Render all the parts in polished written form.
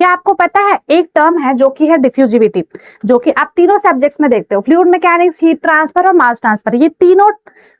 क्या आपको पता है एक टर्म है जो कि है डिफ्यूजिविटी, जो कि आप तीनों सब्जेक्ट्स में देखते हो, फ्लूइड मैकेनिक्स, हीट ट्रांसफर और मास ट्रांसफर, ये तीनों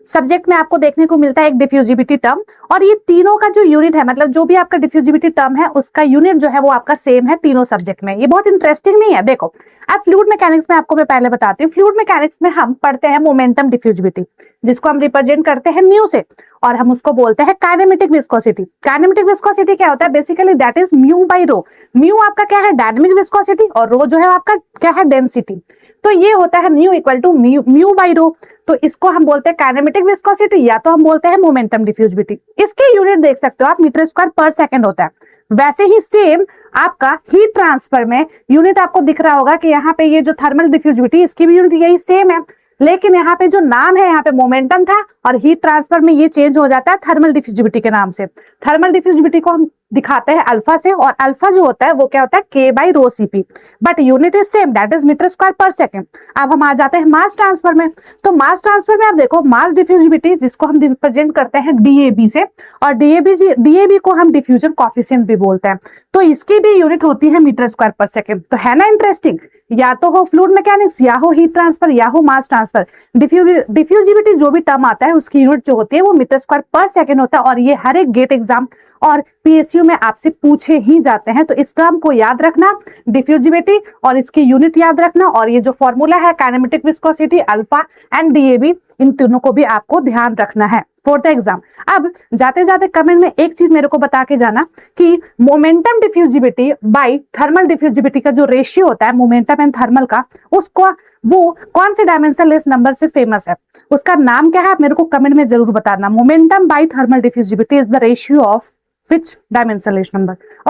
सब्जेक्ट में आपको देखने को मिलता है एक डिफ्यूजिविटी टर्म। और ये तीनों का जो यूनिट है, मतलब जो भी आपका डिफ्यूजिविटी टर्म है उसका यूनिट जो है वो आपका सेम है तीनों सब्जेक्ट में। ये बहुत इंटरेस्टिंग नहीं है? देखो अब फ्लूइड मैकेनिक्स में आपको मैं पहले बताती हूँ। फ्लूइड मैकेनिक्स में हम पढ़ते हैं मोमेंटम डिफ्यूजिविटी, जिसको हम रिप्रेजेंट करते हैं म्यू से, और हम उसको बोलते हैं काइनेमेटिक विस्कोसिटी। काइनेमेटिक विस्कोसिटी क्या होता है? Basically that is mu by row. Mu आपका क्या है? डायनेमिक विस्कोसिटी, और रो जो है आपका क्या है? डेंसिटी। तो ये होता है mu equal to mu by rho. तो इसको हम बोलते हैं काइनेमेटिक विस्कोसिटी, या तो हम बोलते हैं मोमेंटम डिफ्यूजिविटी। इसके यूनिट देख सकते हो आप, मीटर स्क्वायर पर सेकंड होता है। वैसे ही सेम आपका हीट ट्रांसफर में यूनिट आपको दिख रहा होगा कि यहाँ पे ये जो थर्मल डिफ्यूजिविटी, इसकी भी यूनिट यही सेम है, लेकिन यहाँ पे जो नाम है, यहाँ पे मोमेंटम था, और हीट ट्रांसफर में ये चेंज हो जाता है थर्मल डिफ्यूजिविटी के नाम से। थर्मल डिफ्यूजिविटी को हम दिखाते हैं अल्फा से, और अल्फा जो होता है वो क्या होता है? K by rho C P, but unit is same, that is meter square per second. अब हम आ जाते हैं मास ट्रांसफर में। तो मास ट्रांसफर में आप देखो मास डिफ्यूजिविटी, जिसको हम रिप्रेजेंट करते हैं डीएबी से, और डीएबी को हम डिफ्यूजन कोएफिशिएंट भी बोलते हैं। तो इसकी भी यूनिट होती है मीटर स्क्वायर पर सेकंड। तो है ना इंटरेस्टिंग? या तो हो फ्लूइड मैकेनिक्स, या हो हीट ट्रांसफर, या हो मास ट्रांसफर, डिफ्यूजिविटी जो भी टर्म आता है उसकी यूनिट जो होती है वो मीटर स्क्वायर पर सेकंड होता है। और ये हर एक गेट एग्जाम और पीएसयू में आपसे पूछे ही जाते हैं। तो इस टर्म को याद रखना, डिफ्यूजिविटी, और इसकी यूनिट याद रखना, और ये जो फॉर्मूला है kinematic viscosity, alpha and DAB, इन तीनों को भी आपको ध्यान रखना है फॉर द एग्जाम। अब जाते जाते कमेंट में एक चीज मेरे को बता के जाना कि momentum diffusivity by thermal diffusivity का जो रेशियो होता है मोमेंटम एंड थर्मल का, उसको वो कौन से डायमेंशनलेस नंबर से फेमस है, उसका नाम क्या है? आप मेरे को कमेंट में जरूर बताना। Momentum by thermal diffusivity is the ratio of which dimensionless number.